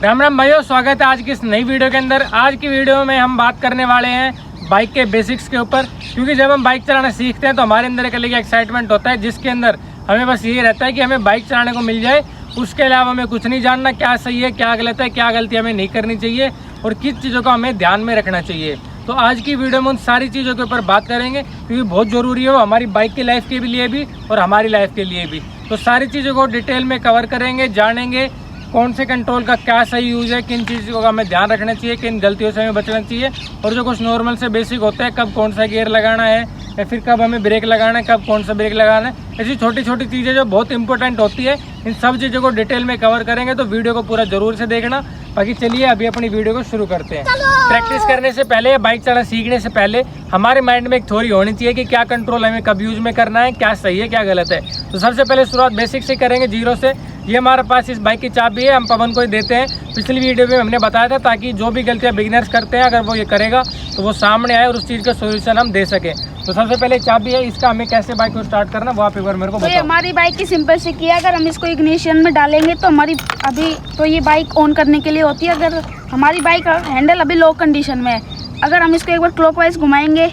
राम राम भाइयों, स्वागत है आज की इस नई वीडियो के अंदर। आज की वीडियो में हम बात करने वाले हैं बाइक के बेसिक्स के ऊपर, क्योंकि जब हम बाइक चलाना सीखते हैं तो हमारे अंदर एक अलग एक्साइटमेंट होता है, जिसके अंदर हमें बस यही रहता है कि हमें बाइक चलाने को मिल जाए। उसके अलावा हमें कुछ नहीं जानना, क्या सही है क्या गलत है, क्या गलती हमें नहीं करनी चाहिए और किस चीज़ों को हमें ध्यान में रखना चाहिए। तो आज की वीडियो में उन सारी चीज़ों के ऊपर बात करेंगे, क्योंकि बहुत ज़रूरी है वो हमारी बाइक की लाइफ के लिए भी और हमारी लाइफ के लिए भी। तो सारी चीज़ों को डिटेल में कवर करेंगे, जानेंगे कौन से कंट्रोल का क्या सही यूज़ है, किन चीज़ों का हमें ध्यान रखना चाहिए, किन गलतियों से हमें बचना चाहिए, और जो कुछ नॉर्मल से बेसिक होता है, कब कौन सा गियर लगाना है या फिर कब हमें ब्रेक लगाना है, कब कौन सा ब्रेक लगाना है, ऐसी छोटी छोटी चीज़ें जो बहुत इंपॉर्टेंट होती है, इन सब चीज़ों को डिटेल में कवर करेंगे। तो वीडियो को पूरा ज़रूर से देखना। बाकी चलिए अभी अपनी वीडियो को शुरू करते हैं। प्रैक्टिस करने से पहले या बाइक चलाना सीखने से पहले हमारे माइंड में एक थ्योरी होनी चाहिए कि क्या कंट्रोल हमें कब यूज़ में करना है, क्या सही है क्या गलत है। तो सबसे पहले शुरुआत बेसिक से करेंगे, जीरो से। ये हमारे पास इस बाइक की चाबी है, हम पवन को ही देते हैं। पिछली वीडियो में हमने बताया था, ताकि जो भी गलतियाँ बिगिनर्स करते हैं अगर वो ये करेगा तो वो सामने आए और उस चीज़ का सोल्यूशन हम दे सकें। तो सबसे पहले चाबी है, इसका हमें कैसे बाइक को स्टार्ट करना वो आप एक बार मेरे को बताओ। तो हमारी बाइक की सिंपल से किया, अगर हम इसको इग्निशन में डालेंगे तो हमारी अभी तो ये बाइक ऑन करने के लिए होती है। अगर हमारी बाइक हैंडल अभी लो कंडीशन में है, अगर हम इसको एक बार क्लॉकवाइज घुमाएंगे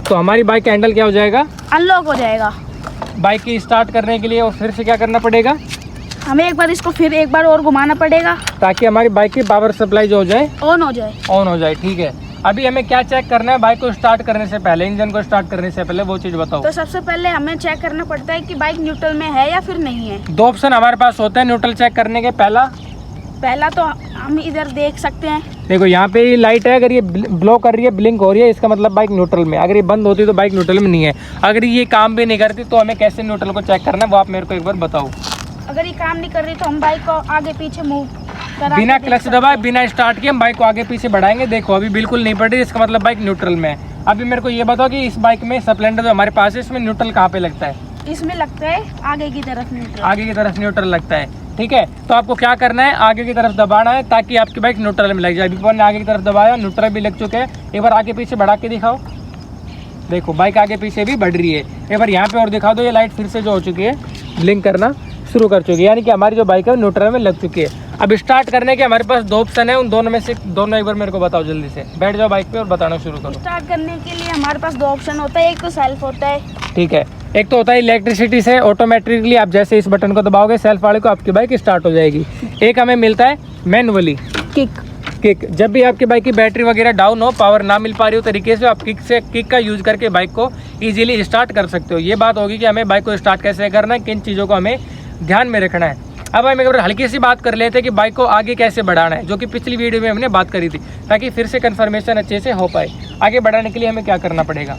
तो हमारी बाइक का हैंडल क्या हो जाएगा, अनलॉक हो जाएगा। बाइक की स्टार्ट करने के लिए और फिर से क्या करना पड़ेगा, हमें एक बार इसको फिर एक बार और घुमाना पड़ेगा ताकि हमारी बाइक की पावर सप्लाई जो हो जाए ऑन हो जाए। ठीक है। अभी हमें क्या चेक करना है बाइक को स्टार्ट करने से पहले, इंजन को स्टार्ट करने से पहले, वो चीज़ बताओ। तो सबसे पहले हमें चेक करना पड़ता है कि बाइक न्यूट्रल में है या फिर नहीं है। दो ऑप्शन हमारे पास होते हैं न्यूट्रल चेक करने के। पहला तो हम इधर देख सकते हैं, देखो यहाँ पे लाइट है, अगर ये ब्लो कर रही है, ब्लिंक हो रही है, इसका मतलब बाइक न्यूट्रल में। अगर ये बंद होती है तो बाइक न्यूट्रल में नहीं है। अगर ये काम भी नहीं करती तो हमें कैसे न्यूट्रल को चेक करना है वो आप मेरे को एक बार बताओ। अगर ये काम नहीं कर रही तो हम बाइक को आगे पीछे मूव करा, बिना क्लच दबाए बिना स्टार्ट किए हम बाइक को आगे पीछे बढ़ाएंगे। देखो अभी बिल्कुल नहीं बढ़ रही, इसका मतलब बाइक न्यूट्रल में है। अभी मेरे को ये बताओ कि इस बाइक में स्प्लेंडर जो हमारे पास है, इसमें न्यूट्रल कहाँ पे लगता है? इसमें लगता है आगे की तरफ न्यूट्रल। आगे की तरफ न्यूट्रल लगता है, ठीक है। तो आपको क्या करना है, आगे की तरफ दबाना है ताकि आपकी बाइक न्यूट्रल में लग जाए। अभी अपन ने आगे की तरफ दबाया, न्यूट्रल भी लग चुके हैं। एक बार आगे पीछे बढ़ा के दिखाओ, देखो बाइक आगे पीछे भी बढ़ रही है। एक बार यहाँ पे और दिखा दो, ये लाइट फिर से जो हो चुकी है ब्लिंक करना शुरू कर चुकी है, यानी कि हमारी जो बाइक है न्यूट्रल में लग चुकी है। अब स्टार्ट करने के हमारे पास दो ऑप्शन है, उन दोनों में से दोनों एक बार मेरे को बताओ। जल्दी से बैठ जाओ बाइक पे और बताना शुरू करो। स्टार्ट करने के लिए हमारे पास दो ऑप्शन होता है, एक तो सेल्फ होता है, ठीक है। एक तो होता है इलेक्ट्रिसिटी से, ऑटोमेटिकली आप जैसे इस बटन को दबाओगे सेल्फ वाले को, आपकी बाइक स्टार्ट हो जाएगी। एक हमें मिलता है मैनुअली, किक। जब भी आपकी बाइक की बैटरी वगैरह डाउन हो, पावर ना मिल पा रही हो तरीके से, आप किक का यूज करके बाइक को इजीली स्टार्ट कर सकते हो। ये बात होगी कि हमें बाइक को स्टार्ट कैसे करना है, किन चीज़ों को हमें ध्यान में रखना है। अब हम एक बार हल्की सी बात कर लेते हैं कि बाइक को आगे कैसे बढ़ाना है, जो कि पिछली वीडियो में हमने बात करी थी, ताकि फिर से कंफर्मेशन अच्छे से हो पाए। आगे बढ़ाने के लिए हमें क्या करना पड़ेगा?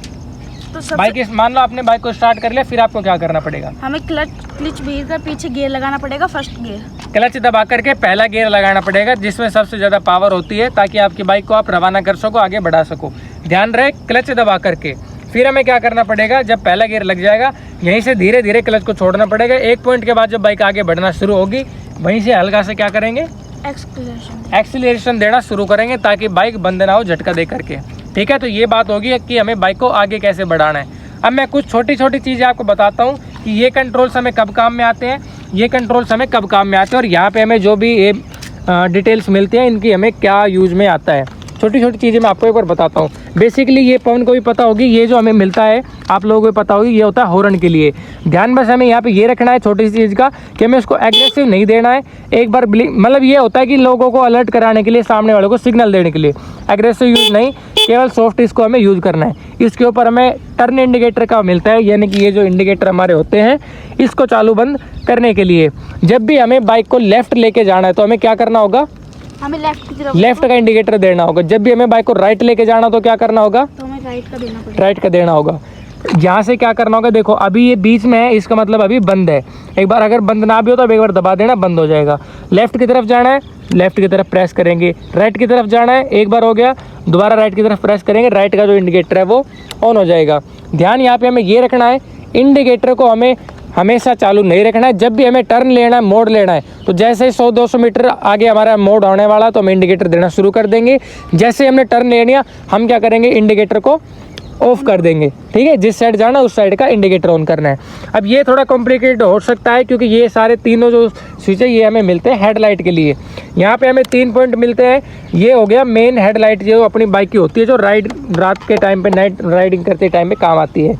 तो बाइक मान लो आपने बाइक को स्टार्ट कर लिया, फिर आपको क्या करना पड़ेगा? हमें क्लच भीड़ पीछे गियर लगाना पड़ेगा, फर्स्ट गियर। क्लच दबा करके पहला गियर लगाना पड़ेगा, जिसमें सबसे ज़्यादा पावर होती है, ताकि आपकी बाइक को आप रवाना कर सको, आगे बढ़ा सको। ध्यान रहे, क्लच दबा करके फिर हमें क्या करना पड़ेगा, जब पहला गियर लग जाएगा यहीं से धीरे धीरे क्लच को छोड़ना पड़ेगा। एक पॉइंट के बाद जब बाइक आगे बढ़ना शुरू होगी, वहीं से हल्का से क्या करेंगे, एक्सीलरेशन देना शुरू करेंगे, ताकि बाइक बंद ना हो झटका दे करके, ठीक है। तो ये बात होगी कि हमें बाइक को आगे कैसे बढ़ाना है। अब मैं कुछ छोटी छोटी चीज़ें आपको बताता हूँ कि ये कंट्रोल्स हमें कब काम में आते हैं, ये कंट्रोल्स हमें कब काम में आते हैं, और यहाँ पे हमें जो भी ये डिटेल्स मिलती हैं इनकी हमें क्या यूज़ में आता है। छोटी छोटी चीज़ें मैं आपको एक बार बताता हूँ। बेसिकली ये पवन को भी पता होगी, ये जो हमें मिलता है आप लोगों को भी पता होगी, ये होता है हॉर्न के लिए। ध्यान बस हमें यहाँ पे ये रखना है छोटी सी चीज़ का, कि हमें उसको एग्रेसिव नहीं देना है। एक बार मतलब ये होता है कि लोगों को अलर्ट कराने के लिए, सामने वालों को सिग्नल देने के लिए। एग्रेसिव यूज़ नहीं, केवल सॉफ्ट इसको हमें यूज़ करना है। इसके ऊपर हमें टर्न इंडिकेटर का मिलता है, यानी कि ये जो इंडिकेटर हमारे होते हैं, इसको चालू बंद करने के लिए जब भी हमें बाइक को लेफ्ट लेके जाना है तो हमें क्या करना होगा, हमें लेफ्ट का इंडिकेटर देना होगा। जब भी हमें बाइक को राइट लेके जाना तो क्या करना होगा, तो हमें राइट का देना होगा। यहाँ से क्या करना होगा, देखो अभी ये बीच में है, इसका मतलब अभी बंद है। एक बार अगर बंद ना भी हो तो एक बार दबा देना, बंद हो जाएगा। लेफ्ट की तरफ जाना है, लेफ्ट की तरफ प्रेस करेंगे। राइट की तरफ जाना है, एक बार हो गया, दोबारा राइट की तरफ प्रेस करेंगे, राइट का जो इंडिकेटर है वो ऑन हो जाएगा। ध्यान यहाँ पे हमें ये रखना है, इंडिकेटर को हमें हमेशा चालू नहीं रखना है। जब भी हमें टर्न लेना है, मोड़ लेना है, तो जैसे 100-200 मीटर आगे हमारा मोड़ होने वाला तो हम इंडिकेटर देना शुरू कर देंगे। जैसे हमने टर्न ले लिया, हम क्या करेंगे, इंडिकेटर को ऑफ कर देंगे, ठीक है। जिस साइड जाना उस साइड का इंडिकेटर ऑन करना है। अब ये थोड़ा कॉम्प्लिकेटेड हो सकता है क्योंकि ये सारे तीनों जो स्विच है ये हमें मिलते हैं हेडलाइट के लिए। यहाँ पे हमें 3 पॉइंट मिलते हैं। ये हो गया मेन हेडलाइट जो अपनी बाइक की होती है, जो रात के टाइम पे नाइट राइडिंग करते टाइम में काम आती है।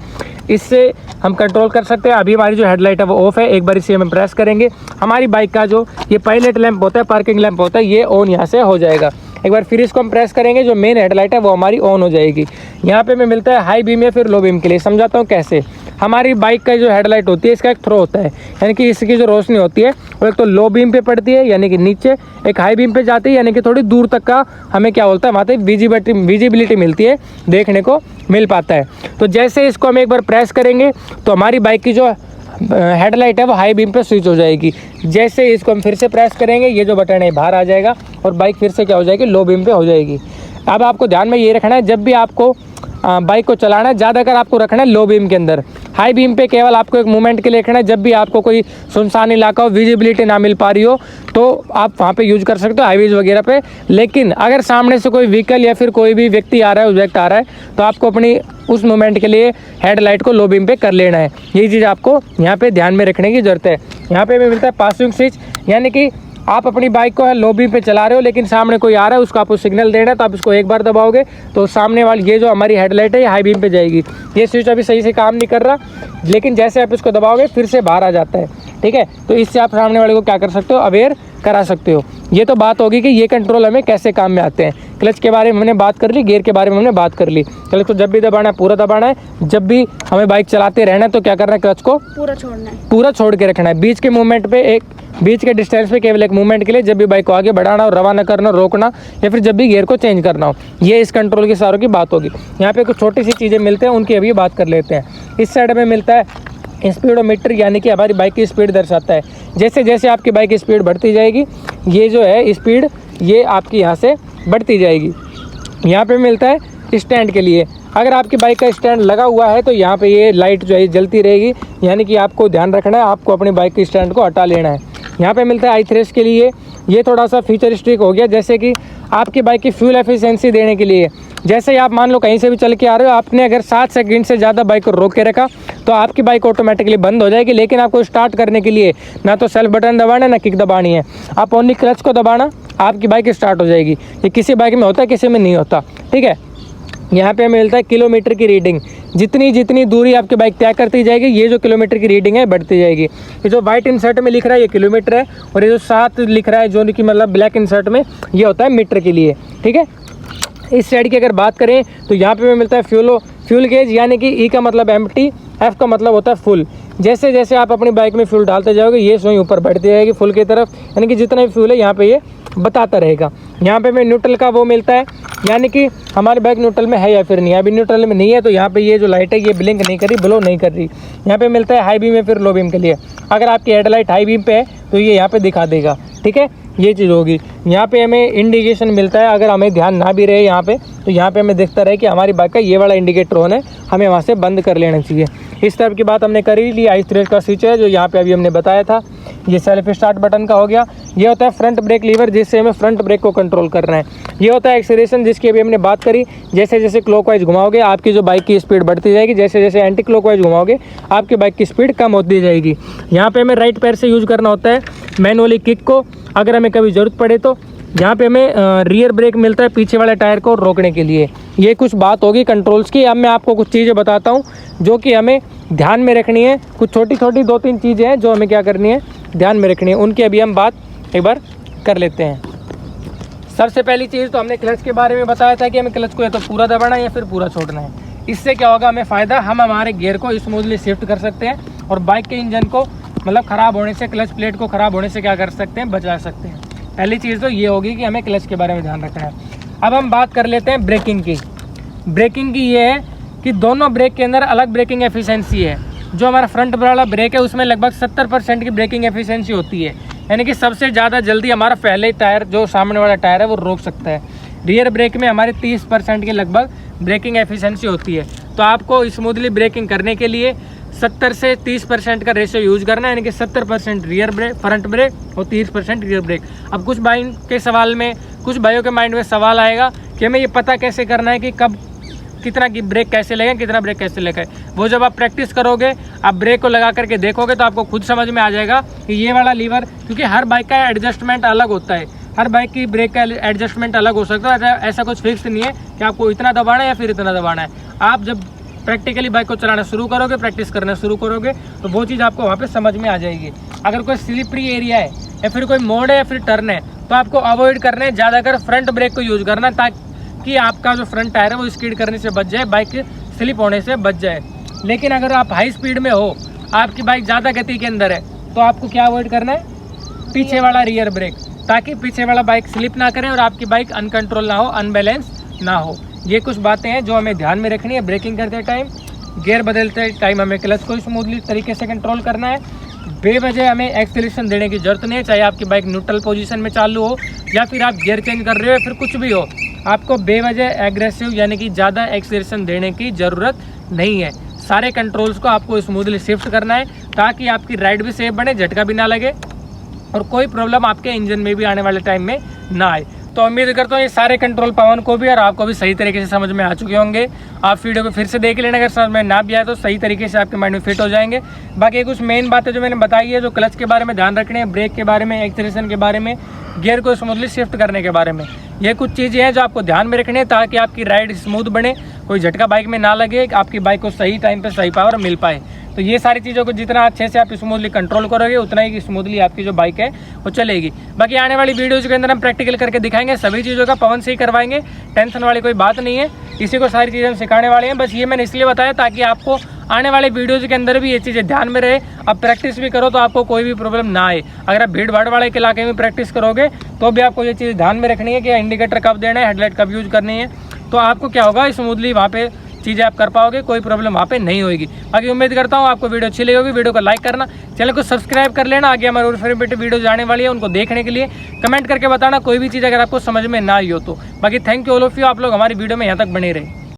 इससे हम कंट्रोल कर सकते हैं। अभी हमारी जो हेडलाइट है वो ऑफ है। एक बार इसे हम प्रेस करेंगे, हमारी बाइक का जो ये पायलट लैंप होता है, पार्किंग लैंप होता है, ये ऑन यहाँ से हो जाएगा। एक बार फिर इसको हम प्रेस करेंगे, जो मेन हेडलाइट है वो हमारी ऑन हो जाएगी। यहाँ पे हमें मिलता है हाई बीम या फिर लो बीम के लिए। समझाता हूँ कैसे। हमारी बाइक का जो हेडलाइट होती है इसका एक थ्रो होता है, यानी कि इसकी जो रोशनी होती है वो एक तो लो बीम पे पड़ती है यानी कि नीचे, एक हाई बीम पे जाती है यानी कि थोड़ी दूर तक का हमें क्या बोलता है वहाँ पे विजिबिलिटी मिलती है, देखने को मिल पाता है। तो जैसे इसको हम एक बार प्रेस करेंगे तो हमारी बाइक की जो हेडलाइट है वो हाई बीम पे स्विच हो जाएगी। जैसे इसको हम फिर से प्रेस करेंगे, ये जो बटन है बाहर आ जाएगा और बाइक फिर से क्या हो जाएगी, लो बीम पे हो जाएगी। अब आपको ध्यान में ये रखना है, जब भी आपको बाइक को चलाना है ज़्यादातर आपको रखना है लो बीम के अंदर। हाई बीम पे केवल आपको एक मोमेंट के लिए रखना है। जब भी आपको कोई सुनसान इलाका हो, विजिबिलिटी ना मिल पा रही हो, तो आप वहाँ पे यूज कर सकते हो हाईवेज वगैरह पे। लेकिन अगर सामने से कोई व्हीकल या फिर कोई भी व्यक्ति आ रहा है, ऑब्जेक्ट आ रहा है, तो आपको अपनी उस मोमेंट के लिए हेडलाइट को लो बीम पे कर लेना है। ये चीज़ आपको यहाँ पे ध्यान में रखने की ज़रूरत है। यहाँ पे हमें मिलता है पासिंग स्विच, यानी कि आप अपनी बाइक को है लो बीम पे चला रहे हो लेकिन सामने कोई आ रहा है, उसको आपको सिग्नल देना है, तो आप इसको एक बार दबाओगे तो सामने वाली ये जो हमारी हेडलाइट है ये हाई बीम पे जाएगी। ये स्विच अभी सही से काम नहीं कर रहा, लेकिन जैसे आप इसको दबाओगे फिर से बाहर आ जाता है, ठीक है। तो इससे आप सामने वाले को क्या कर सकते हो, अवेयर करा सकते हो। ये तो बात होगी कि ये कंट्रोल हमें कैसे काम में आते हैं। क्लच के बारे में हमने बात कर ली, गियर के बारे में हमने बात कर ली। क्लच को जब भी दबाना है पूरा दबाना है, जब भी हमें बाइक चलाते रहना है तो क्या करना है, क्लच को पूरा छोड़ना है, पूरा छोड़ के रखना है। बीच के मूवमेंट पे बीच के डिस्टेंस पे केवल एक मूवमेंट के लिए, जब भी बाइक को आगे बढ़ाना हो, रवाना करना, रोकना या फिर जब भी गियर को चेंज करना हो, ये इस कंट्रोल की सारों की बात होगी। यहाँ पे कुछ छोटी सी चीज़ें मिलते हैं, उनकी अभी बात कर लेते हैं। इस साइड में मिलता है स्पीडोमीटर, यानी कि हमारी बाइक की स्पीड दर्शाता है। जैसे जैसे आपकी बाइक की स्पीड बढ़ती जाएगी, ये जो है स्पीड ये आपकी यहाँ से बढ़ती जाएगी। यहाँ पे मिलता है स्टैंड के लिए। अगर आपकी बाइक का स्टैंड लगा हुआ है तो यहाँ पे ये लाइट जो है जलती रहेगी, यानी कि आपको ध्यान रखना है, आपको अपनी बाइक के स्टैंड को हटा लेना है। यहाँ पे मिलता है आई थ्रेश के लिए। ये थोड़ा सा फ्यूचरिस्टिक हो गया, जैसे कि आपकी बाइक की फ्यूल एफिशिएंसी देने के लिए। जैसे ही आप मान लो कहीं से भी चल के आ रहे हो, आपने अगर 7 सेकंड से ज़्यादा बाइक को रोक के रखा तो आपकी बाइक ऑटोमेटिकली बंद हो जाएगी। लेकिन आपको स्टार्ट करने के लिए ना तो सेल्फ बटन दबाना है ना किक दबानी है, आप ओनली क्लच को दबाना, आपकी बाइक स्टार्ट हो जाएगी। ये किसी बाइक में होता है, किसी में नहीं होता, ठीक है। यहाँ पे हमें मिलता है किलोमीटर की रीडिंग। जितनी दूरी आपकी बाइक तय करती जाएगी, ये जो किलोमीटर की रीडिंग है बढ़ती जाएगी। ये जो वाइट इंसर्ट में लिख रहा है ये किलोमीटर है, और ये जो 7 लिख रहा है जो कि मतलब ब्लैक इंसर्ट में, ये होता है मीटर के लिए, ठीक है। इस साइड की अगर बात करें तो यहाँ पे हमें मिलता है फ्यूल गेज, यानी कि ई का मतलब एम्प्टी, एफ का मतलब होता है फुल। जैसे जैसे आप अपनी बाइक में फ्यूल डालते जाओगे ये सोई ऊपर बढ़ती जाएगी फुल की तरफ, यानी कि जितना भी फ्यूल है यहाँ पे ये बताता रहेगा। यहाँ पे हमें न्यूट्रल का वो मिलता है, यानी कि हमारी बाइक न्यूट्रल में है या फिर नहीं है। अभी न्यूट्रल में नहीं है तो यहाँ पे ये जो लाइट है ये ब्लिंक नहीं कर रही, ब्लो नहीं कर रही। यहाँ पे मिलता है हाई बीम या फिर लो बीम के लिए। अगर आपकी हेडलाइट हाई बीम पे है तो ये यहाँ पे दिखा देगा, ठीक है, ये चीज़ होगी। यहाँ पे हमें इंडिकेशन मिलता है, अगर हमें ध्यान ना भी रहे यहाँ पे तो यहाँ पे हमें दिखता रहे कि हमारी बाइक का ये वाला इंडिकेटर ऑन है, हमें वहाँ से बंद कर लेना चाहिए। इस तरह की बात हमने करी ली। आई थ्रेश का स्विच है जो यहाँ पे अभी हमने बताया था। ये सेल्फ स्टार्ट बटन का हो गया। ये होता है फ्रंट ब्रेक लीवर, जिससे हमें फ्रंट ब्रेक को कंट्रोल करना है। ये होता है एक्सीलरेशन, जिसकी अभी हमने बात करी। जैसे जैसे क्लॉकवाइज घुमाओगे आपकी जो बाइक की स्पीड बढ़ती जाएगी, जैसे जैसे एंटी क्लॉकवाइज घुमाओगे आपकी बाइक की स्पीड कम होती जाएगी। यहाँ पे हमें राइट पैर से यूज़ करना होता है मैनुअली किक को, अगर हमें कभी ज़रूरत पड़े तो। यहाँ पे हमें रियर ब्रेक मिलता है पीछे वाले टायर को रोकने के लिए। ये कुछ बात होगी कंट्रोल्स की। अब मैं आपको कुछ चीज़ें बताता हूँ जो कि हमें ध्यान में रखनी है। कुछ छोटी छोटी 2-3 चीज़ें हैं जो हमें क्या करनी है, ध्यान में रखनी है। उनकी अभी हम बात एक बार कर लेते हैं। सबसे पहली चीज़ तो हमने क्लच के बारे में बताया था कि हमें क्लच को या तो पूरा दबाना है या फिर पूरा छोड़ना है। इससे क्या होगा हमें फ़ायदा, हम हमारे गियर को स्मूथली शिफ्ट कर सकते हैं और बाइक के इंजन को मतलब ख़राब होने से, क्लच प्लेट को ख़राब होने से क्या कर सकते हैं, बचा सकते हैं। पहली चीज़ तो ये होगी कि हमें क्लच के बारे में ध्यान रखना है। अब हम बात कर लेते हैं ब्रेकिंग की। ब्रेकिंग की ये है कि दोनों ब्रेक के अंदर अलग ब्रेकिंग एफिशिएंसी है। जो हमारा फ्रंट वाला ब्रेक है उसमें लगभग 70% की ब्रेकिंग एफिशिएंसी होती है, यानी कि सबसे ज़्यादा जल्दी हमारा पहले टायर जो सामने वाला टायर है वो रोक सकता है। रियर ब्रेक में हमारी 30% की लगभग ब्रेकिंग एफिशिएंसी होती है। तो आपको स्मूथली ब्रेकिंग करने के लिए 70 से 30% का रेशियो यूज करना है, यानी कि 70% रियर ब्रेक फ्रंट ब्रेक और 30% रियर ब्रेक। अब कुछ भाइयों के माइंड में सवाल आएगा कि हमें ये पता कैसे करना है कि कब कितना की ब्रेक कैसे लगेगा, कितना ब्रेक कैसे लगेगा। वो जब आप प्रैक्टिस करोगे, आप ब्रेक को लगा करके देखोगे तो आपको खुद समझ में आ जाएगा कि ये वाला लीवर, क्योंकि हर बाइक का एडजस्टमेंट अलग होता है, हर बाइक की ब्रेक का एडजस्टमेंट अलग हो सकता है। ऐसा कुछ फिक्स नहीं है कि आपको इतना दबाना है या फिर इतना दबाना है। आप जब प्रैक्टिकली बाइक को चलाना शुरू करोगे, प्रैक्टिस करना शुरू करोगे, तो वो चीज़ आपको वहाँ पे समझ में आ जाएगी। अगर कोई स्लिपरी एरिया है या फिर कोई मोड़ है या फिर टर्न है, तो आपको अवॉइड करना है ज़्यादातर फ्रंट ब्रेक को यूज़ करना, ताकि आपका जो फ्रंट टायर है वो स्किड करने से बच जाए, बाइक स्लिप होने से बच जाए। लेकिन अगर आप हाई स्पीड में हो, आपकी बाइक ज़्यादा गति के अंदर है, तो आपको क्या अवॉइड करना है, पीछे वाला रियर ब्रेक, ताकि पीछे वाला बाइक स्लिप ना करे और आपकी बाइक अनकंट्रोल ना हो, अनबैलेंस ना हो। ये कुछ बातें हैं जो हमें ध्यान में रखनी है। ब्रेकिंग करते टाइम, गियर बदलते टाइम हमें क्लच को स्मूथली तरीके से कंट्रोल करना है। बेवजह हमें एक्सेलरेशन देने की जरूरत नहीं है, चाहे आपकी बाइक न्यूट्रल पोजीशन में चालू हो या फिर आप गियर चेंज कर रहे हो या फिर कुछ भी हो, आपको बेवजह एग्रेसिव यानी कि ज़्यादा एक्सेलरेशन देने की ज़रूरत नहीं है। सारे कंट्रोल्स को आपको स्मूथली शिफ्ट करना है ताकि आपकी राइड भी सेफ बने, झटका भी ना लगे और कोई प्रॉब्लम आपके इंजन में भी आने वाले टाइम में ना आए। तो उम्मीद करता हूँ ये सारे कंट्रोल पवन को भी और आपको भी सही तरीके से समझ में आ चुके होंगे। आप वीडियो को फिर से देख लेना, अगर समझ में ना भी आए तो सही तरीके से आपके माइंड में फिट हो जाएंगे। बाकी कुछ मेन बातें जो मैंने बताई है, जो क्लच के बारे में ध्यान रखने हैं, ब्रेक के बारे में, एक्सेलरेशन के बारे में, गियर को स्मूथली शिफ्ट करने के बारे में, ये कुछ चीज़ें हैं जो आपको ध्यान में रखनी है ताकि आपकी राइड स्मूथ बने, कोई झटका बाइक में ना लगे, आपकी बाइक को सही टाइम पर सही पावर मिल पाए। तो ये सारी चीज़ों को जितना अच्छे से आप स्मूथली कंट्रोल करोगे, उतना ही स्मूथली आपकी जो बाइक है वो चलेगी। बाकी आने वाली वीडियोज़ के अंदर हम प्रैक्टिकल करके दिखाएंगे, सभी चीज़ों का पवन से ही करवाएंगे, टेंशन वाली कोई बात नहीं है। इसी को सारी चीज़ें हम सिखाने वाले हैं। बस ये मैंने इसलिए बताया ताकि आपको आने वाले वीडियोज़ के अंदर भी ये चीज़ें ध्यान में रहे। अब प्रैक्टिस भी करो तो आपको कोई भी प्रॉब्लम ना आए। अगर आप भीड़ भाड़ वाले इलाके में प्रैक्टिस करोगे तो भी आपको ये चीज़ ध्यान में रखनी है कि इंडिकेटर कब देना है, हेडलाइट कब यूज़ करनी है, तो आपको क्या होगा, स्मूथली वहाँ पे चीज़ें आप कर पाओगे, कोई प्रॉब्लम वहाँ पे नहीं होगी। बाकी उम्मीद करता हूँ आपको वीडियो अच्छी लगी होगी। वीडियो को लाइक करना, चैनल को सब्सक्राइब कर लेना। आगे हमारे और फेवरेट वीडियो जाने वाली है, उनको देखने के लिए कमेंट करके बताना कोई भी चीज़ अगर आपको समझ में ना आई हो तो। बाकी thank you all of you, आप लोग हमारी वीडियो में यहाँ तक बने रहे।